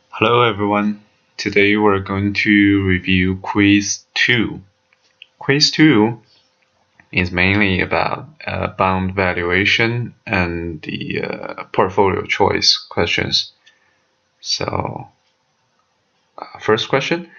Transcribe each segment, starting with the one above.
Hello everyone. Today we're going to review Quiz 2. Quiz 2 is mainly about bond valuation and the portfolio choice questions. So, first question.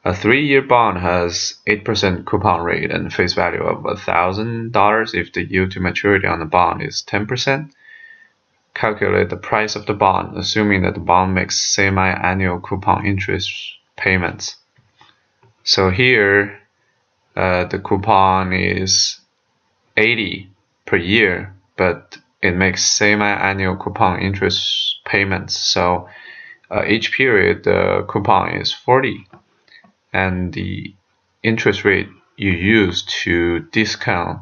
A 3-year bond has 8% coupon rate and face value of $1,000 if the yield to maturity on the bond is 10%. Calculate the price of the bond, assuming that the bond makes semi-annual coupon interest payments. So here, the coupon is 80 per year, but it makes semi-annual coupon interest payments. So each period, the coupon is 40, and the interest rate you use to discount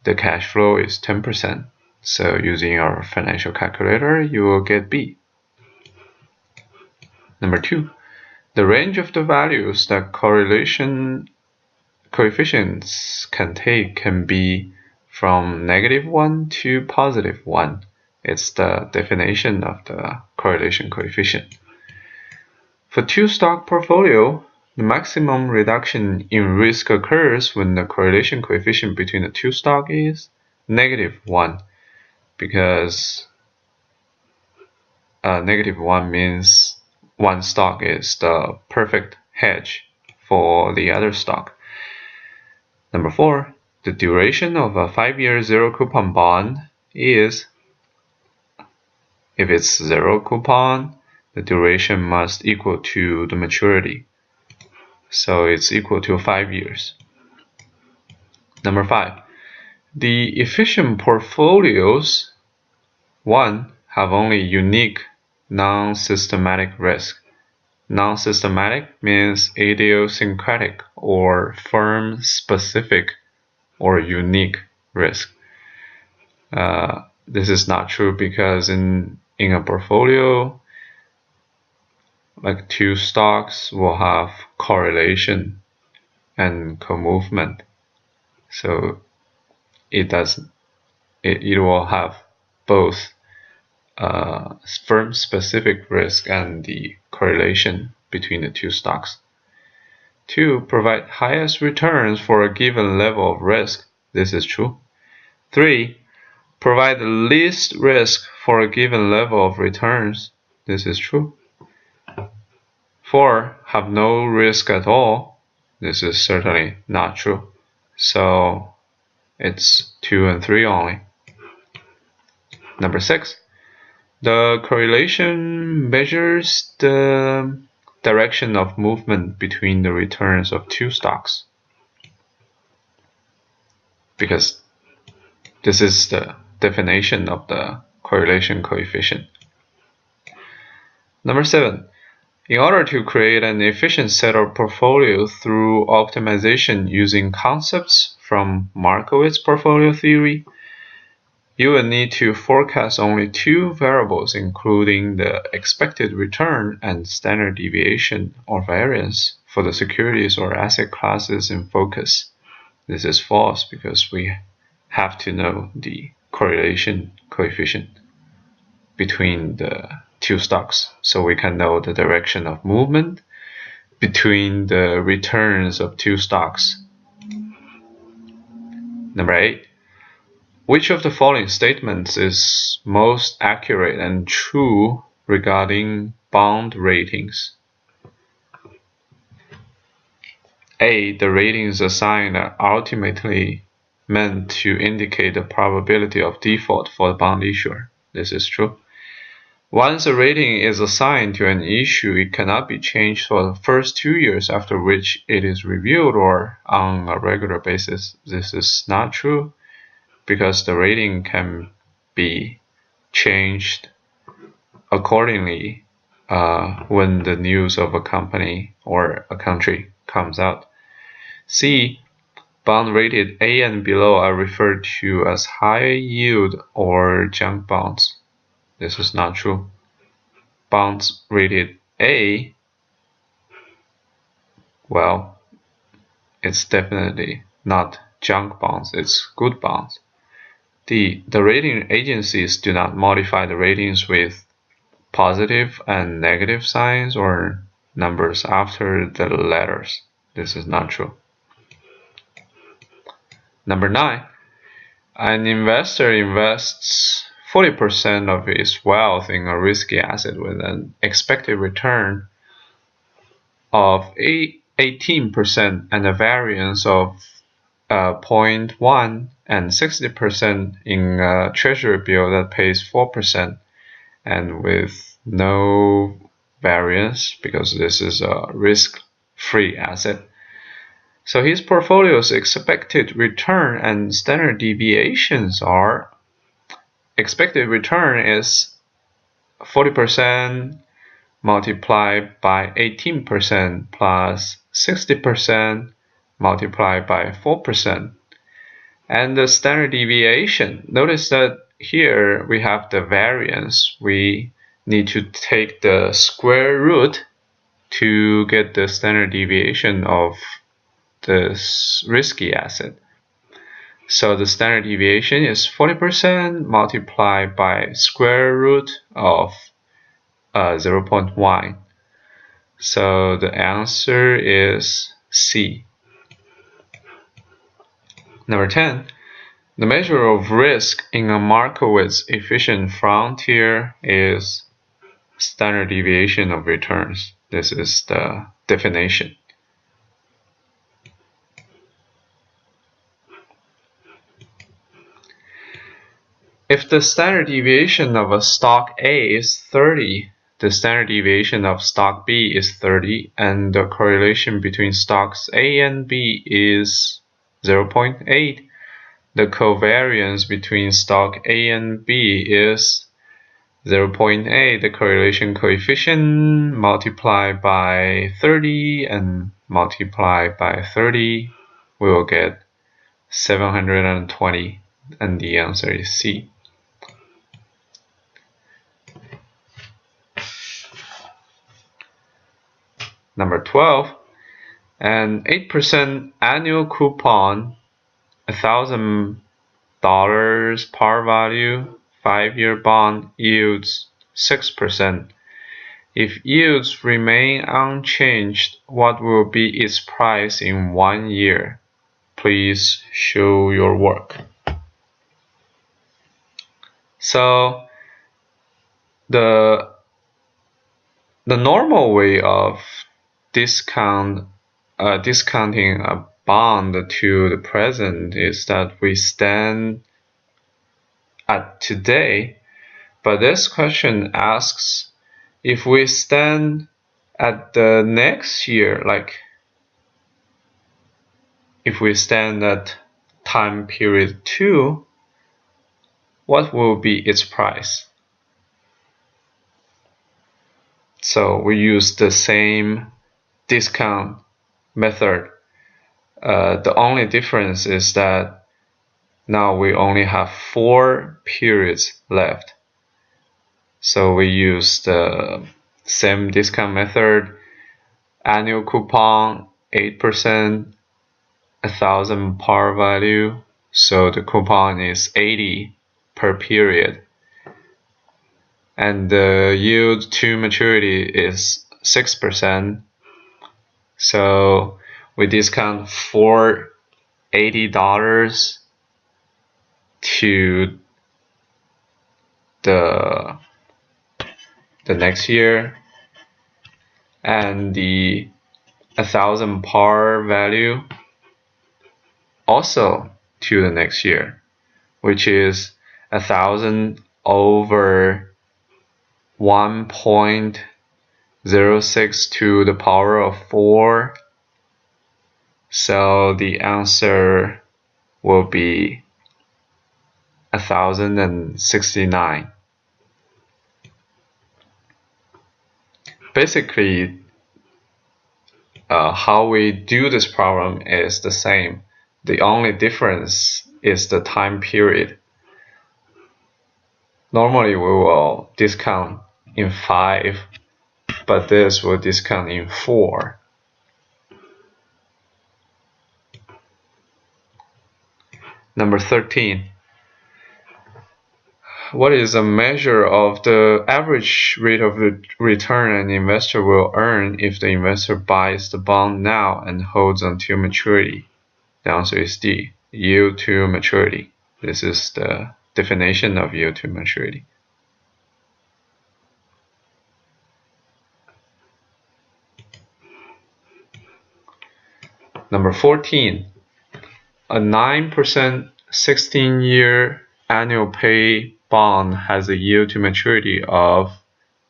the cash flow is 10%. So using our financial calculator, you will get B. Number 2, the range of the values that correlation coefficients can take can be from -1 to +1. It's the definition of the correlation coefficient. For two-stock portfolio, the maximum reduction in risk occurs when the correlation coefficient between the two stocks is -1. Because -1 means one stock is the perfect hedge for the other stock. Number 4, the duration of a 5-year zero coupon bond is, if it's zero coupon, the duration must equal to the maturity. So it's equal to 5 years. Number 5, the efficient portfolios, 1, have only unique non-systematic risk. Non-systematic means idiosyncratic or firm-specific or unique risk. This is not true because in a portfolio, like two stocks will have correlation and co-movement. So it will have both firm-specific risk and the correlation between the two stocks. 2, provide highest returns for a given level of risk. This is true. 3, provide the least risk for a given level of returns. This is true. 4, have no risk at all. This is certainly not true. So it's 2 and 3 only. Number 6, the correlation measures the direction of movement between the returns of two stocks. Because this is the definition of the correlation coefficient. Number 7, in order to create an efficient set of portfolio through optimization using concepts from Markowitz portfolio theory, you will need to forecast only 2 variables, including the expected return and standard deviation or variance for the securities or asset classes in focus. This is false because we have to know the correlation coefficient between the two stocks so we can know the direction of movement between the returns of two stocks. Number 8, which of the following statements is most accurate and true regarding bond ratings? A, the ratings assigned are ultimately meant to indicate the probability of default for the bond issuer. This is true. Once a rating is assigned to an issue, it cannot be changed for the first 2 years after which it is reviewed or on a regular basis. This is not true because the rating can be changed accordingly when the news of a company or a country comes out. C, bond rated A and below are referred to as high yield or junk bonds. This is not true. Bonds rated A, well, it's definitely not junk bonds, it's good bonds. D, the rating agencies do not modify the ratings with positive and negative signs or numbers after the letters. This is not true. Number 9, an investor invests 40% of his wealth in a risky asset with an expected return of 18% and a variance of 0.1 and 60% in a treasury bill that pays 4% and with no variance because this is a risk-free asset. So his portfolio's expected return and standard deviations are: expected return is 40% multiplied by 18% plus 60% multiplied by 4%. And the standard deviation, notice that here we have the variance. We need to take the square root to get the standard deviation of this risky asset. So the standard deviation is 40% multiplied by square root of 0.1. So the answer is C. Number 10, the measure of risk in a Markowitz-efficient frontier is standard deviation of returns. This is the definition. If the standard deviation of a stock A is 30, the standard deviation of stock B is 30, and the correlation between stocks A and B is 0.8, the covariance between stock A and B is 0.8, the correlation coefficient multiplied by 30 and multiplied by 30, we will get 720, and the answer is C. Number 12, an 8% annual coupon, $1,000 par value, 5-year bond yields 6%. If yields remain unchanged, what will be its price in 1 year? Please show your work. So the normal way of discounting a bond to the present is that we stand at today, but this question asks if we stand at the next year, like if we stand at time period 2, what will be its price? So we use the same discount method. The only difference is that now we only have 4 periods left. So we use the same discount method, annual coupon 8%, 1,000 par value. So the coupon is 80 per period. And the yield to maturity is 6%. So we discount for $80 to the next year, and the 1,000 par value also to the next year, which is 1,000 over 1.06 to the power of 4. So the answer will be 1,069. Basically, how we do this problem is the same. The only difference is the time period. Normally we will discount in 5, but this will discount in 4. Number 13. what is a measure of the average rate of return an investor will earn if the investor buys the bond now and holds until maturity? The answer is D, yield to maturity. This is the definition of yield to maturity. Number 14, a 9% 16-year annual pay bond has a yield to maturity of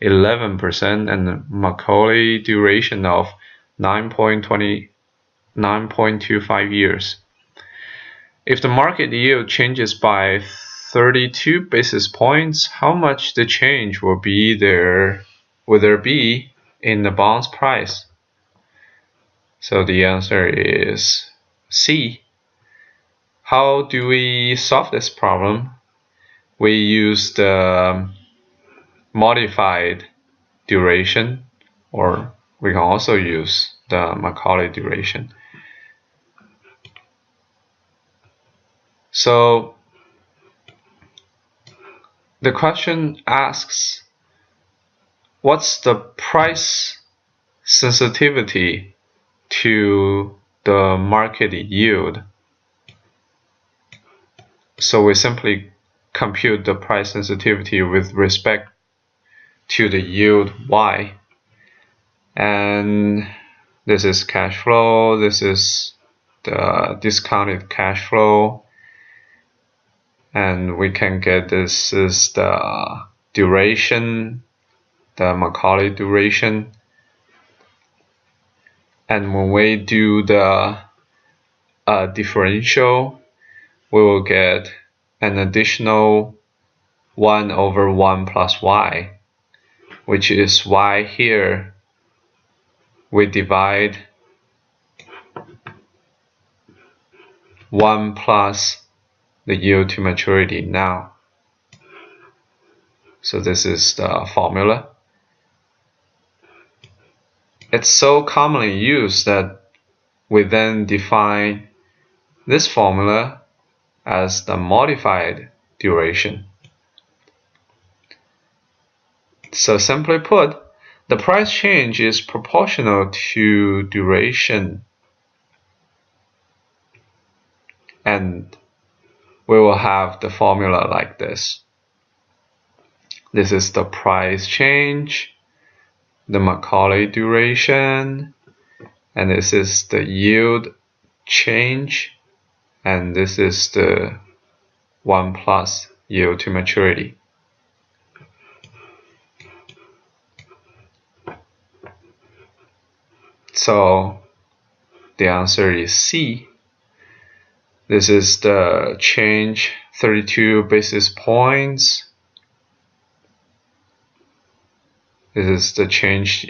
11% and a Macaulay duration of 9.25 years. If the market yield changes by 32 basis points, how much the change will there be in the bond's price? So the answer is C. How do we solve this problem? We use the modified duration, or we can also use the Macaulay duration. So the question asks, what's the price sensitivity to the market yield? So we simply compute the price sensitivity with respect to the yield Y. And this is cash flow, this is the discounted cash flow, and we can get this is the duration, the Macaulay duration. And when we do the differential, we will get an additional 1 over 1 plus y, which is y here. We divide 1 plus the yield to maturity now. So this is the formula. It's so commonly used that we then define this formula as the modified duration. So simply put, the price change is proportional to duration, and we will have the formula like this. This is the price change, the Macaulay duration, and this is the yield change, and this is the 1 plus yield to maturity. So the answer is C. This is the change 32 basis points. This is the change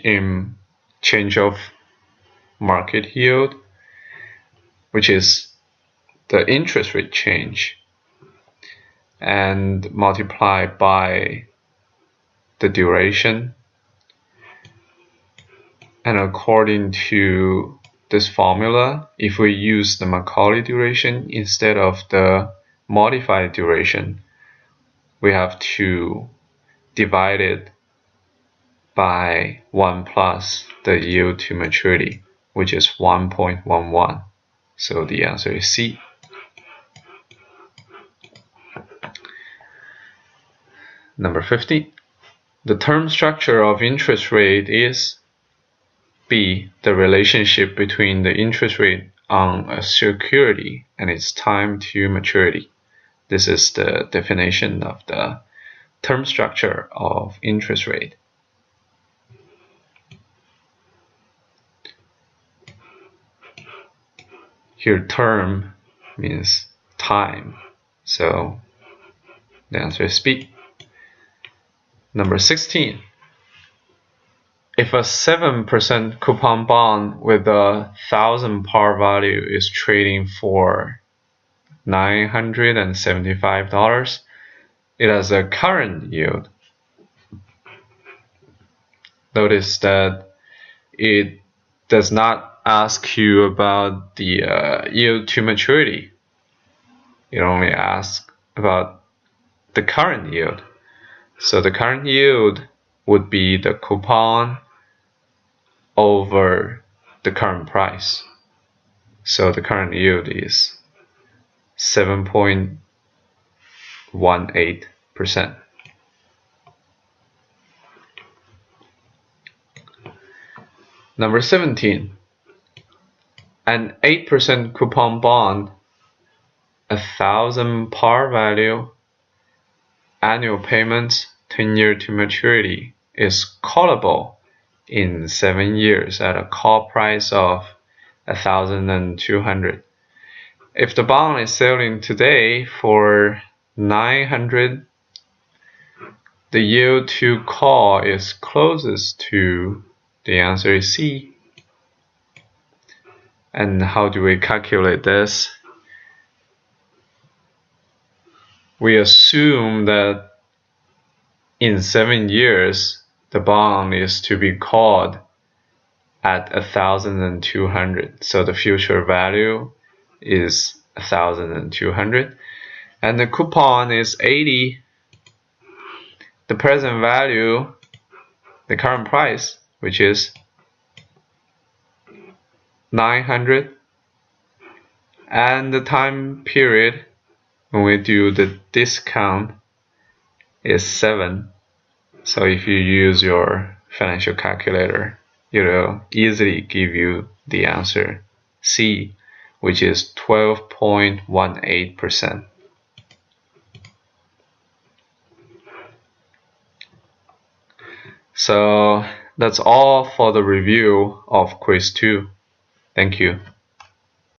of market yield, which is the interest rate change, and multiplied by the duration. And according to this formula, if we use the Macaulay duration instead of the modified duration, we have to divide it by 1 plus the yield to maturity, which is 1.11. So the answer is C. Number 15. The term structure of interest rate is B. The relationship between the interest rate on a security and its time to maturity. This is the definition of the term structure of interest rate. Here term means time, so the answer is B. Number 16. If a 7% coupon bond with a 1,000 par value is trading for $975, it has a current yield. Notice that it does not ask you about the yield to maturity. It only asks about the current yield. So the current yield would be the coupon over the current price. So the current yield is 7.18%. Number 17. An 8% coupon bond, 1,000 par value, annual payments, 10-year to maturity, is callable in 7 years at a call price of 1,200. If the bond is selling today for 900, the yield to call is closest to, the answer is C. And how do we calculate this? We assume that in 7 years, the bond is to be called at 1,200. So the future value is 1,200. And the coupon is 80. The present value, the current price, which is 900. And the time period when we do the discount is 7. So if you use your financial calculator, it'll easily give you the answer C, which is 12.18%. So that's all for the review of Quiz 2. Thank you.